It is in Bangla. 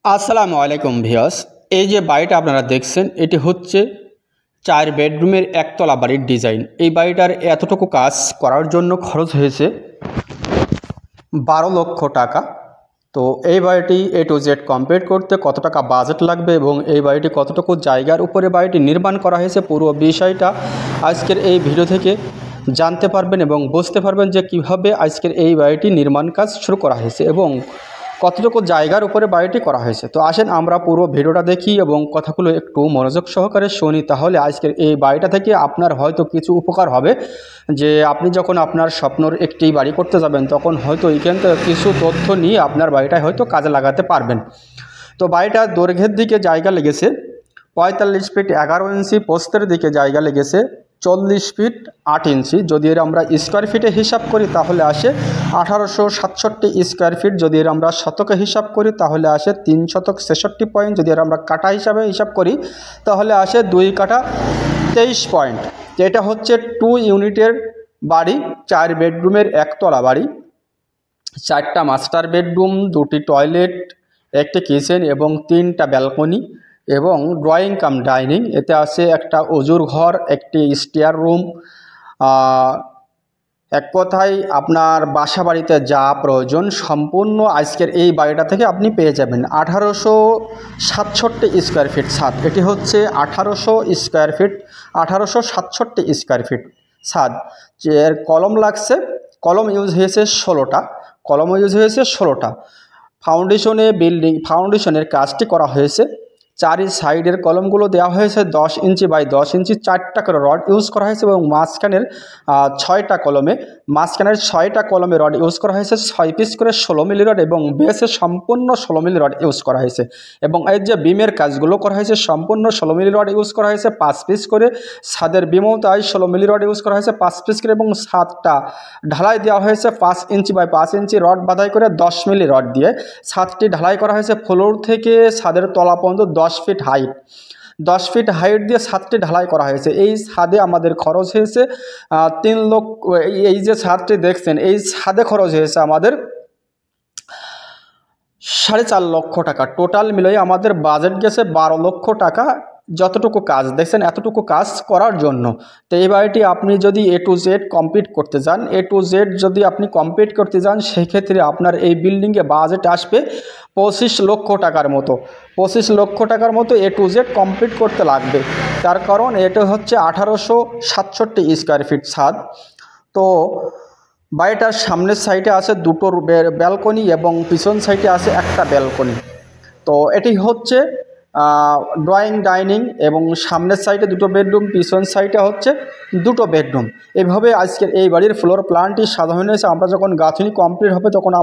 আসসালামু আলাইকুম ভিউয়ার্স। এই যে বাড়িটা আপনারা দেখছেন এটি হচ্ছে 4 বেডরুমের একতলা বাড়ির ডিজাইন। এই বাড়িটার এতটুকু কাজ করার জন্য খরচ হয়েছে 12 লক্ষ টাকা। তো এই বাড়িটি A to Z কমপ্লিট করতে কত টাকা বাজেট লাগবে এবং এই বাড়িটি কতটুকু জায়গার উপরে বাড়িটি নির্মাণ করা হয়েছে পুরো বিষয়টা আজকের এই ভিডিও থেকে জানতে পারবেন এবং বুঝতে পারবেন যে কিভাবে আজকের এই বাড়িটি নির্মাণ কাজ শুরু করা হয়েছে এবং কতটুকু জায়গার উপরে বাড়িটি করা হয়েছে। তো আসেন আমরা পুরো ভিডিওটা দেখি এবং কথাগুলো একটু মনোযোগ সহকারে শুনি, তাহলে আজকের এই বাড়িটা থেকে আপনার হয়তো কিছু উপকার হবে। যে আপনি যখন আপনার স্বপ্নর একটি বাড়ি করতে যাবেন তখন হয়তো এইখান থেকে কিছু তথ্য নিয়ে আপনার বাড়িটায় হয়তো কাজে লাগাতে পারবেন। তো বাড়িটার দৈর্ঘ্যের দিকে জায়গা লেগেছে 45 ফিট 11 ইঞ্চি, প্রস্থের দিকে জায়গা লেগেছে 40 ফিট 8 ইঞ্চি। যদি এর আমরা স্কোয়ার ফিটে হিসাব করি তাহলে আসে 1867 স্কোয়ার ফিট। যদি এর আমরা শতকে হিসাব করি তাহলে আসে 3 শতক 66 পয়েন্ট। যদি এর আমরা কাঠা হিসাবে হিসাব করি তাহলে আসে 2 কাঠা 23 পয়েন্ট। এটা হচ্ছে 2 ইউনিটের বাড়ি, 4 বেডরুমের একতলা বাড়ি, 4টা মাস্টার বেডরুম, 2টি টয়লেট, একটি কিচেন এবং 3টা ব্যালকনি এবং ড্রয়িং কাম ডাইনিং। এতে আছে একটা অজুর ঘর, একটি স্টেয়ার রুম। এক কথায় আপনার বাসা বাড়িতে যা প্রয়োজন সম্পূর্ণ আজকের এই বাড়িটা থেকে আপনি পেয়ে যাবেন। 1867 স্কোয়ার ফিট ছাদ, এটি হচ্ছে 1800 স্কোয়ার ফিট, 1867 স্কোয়ার ফিট ছাদ। যে এর কলম লাগছে, কলম ইউজ হয়েছে 16টা, কলম ইউজ হয়েছে 16টা। ফাউন্ডেশনের কাজটি করা হয়েছে, চারি সাইডের কলমগুলো দেওয়া হয়েছে 10 ইঞ্চি বাই 10 ইঞ্চি, 4টা করে রড ইউজ করা হয়েছে এবং মাঝখানের 6টা কলমে রড ইউজ করা হয়েছে 6 পিস করে 16 মিলি রড এবং বেসে সম্পূর্ণ 16 মিলি রড ইউজ করা হয়েছে। এবং এই যে বিমের কাজগুলো করা হয়েছে সম্পূর্ণ 16 মিলি রড ইউজ করা হয়েছে 5 পিস করে। ছাদের বিমও তাই 16 মিলি রড ইউজ করা হয়েছে 5 পিস করে এবং ছাদটা ঢালাই দেওয়া হয়েছে 5 ইঞ্চি বাই 5 ইঞ্চি রড বাধাই করে 10 মিলি রড দিয়ে ছাদটি ঢালাই করা হয়েছে। ফ্লোর থেকে ছাদের তলা পর্যন্ত 10 ফিট হাইট, 10 ফিট হাইট দিয়ে ছাদটি ঢালাই করা হয়েছে। এই ছাদে আমাদের খরচ হয়েছে 3 লক্ষ। এই যে ছাদটি দেখছেন এই ছাদে খরচ হয়েছে আমাদের 4.5 লক্ষ টাকা। টোটাল মিলিয়ে আমাদের বাজেট গেছে 12 লক্ষ টাকা। যতটুকু কাজ দেখছেন এতটুকু কাজ করার জন্য। তো এই বাড়িটি আপনি যদি A to Z কমপ্লিট করতে চান, A to Z যদি আপনি কমপ্লিট করতে চান সেক্ষেত্রে আপনার এই বিল্ডিংয়ে বাজেট আসবে 25 লক্ষ টাকার মতো। 25 লক্ষ টাকার মতো A to Z কমপ্লিট করতে লাগবে। তার কারণ এটা হচ্ছে 1867 স্কোয়ার ফিট ছাদ। তো বাড়িটার সামনের সাইডে আছে 2টো ব্যালকনি এবং পিছন সাইডে আছে একটা ব্যালকনি। তো এটি হচ্ছে ড্রয়িং ডাইনিং এবং সামনের সাইডে 2টো বেডরুম, পিছন সাইডে হচ্ছে 2টো বেডরুম। এইভাবে আজকের এই বাড়ির ফ্লোর প্ল্যানটি সাজানো হয়েছে। আমরা যখন গাঁথনি কমপ্লিট হবে তখন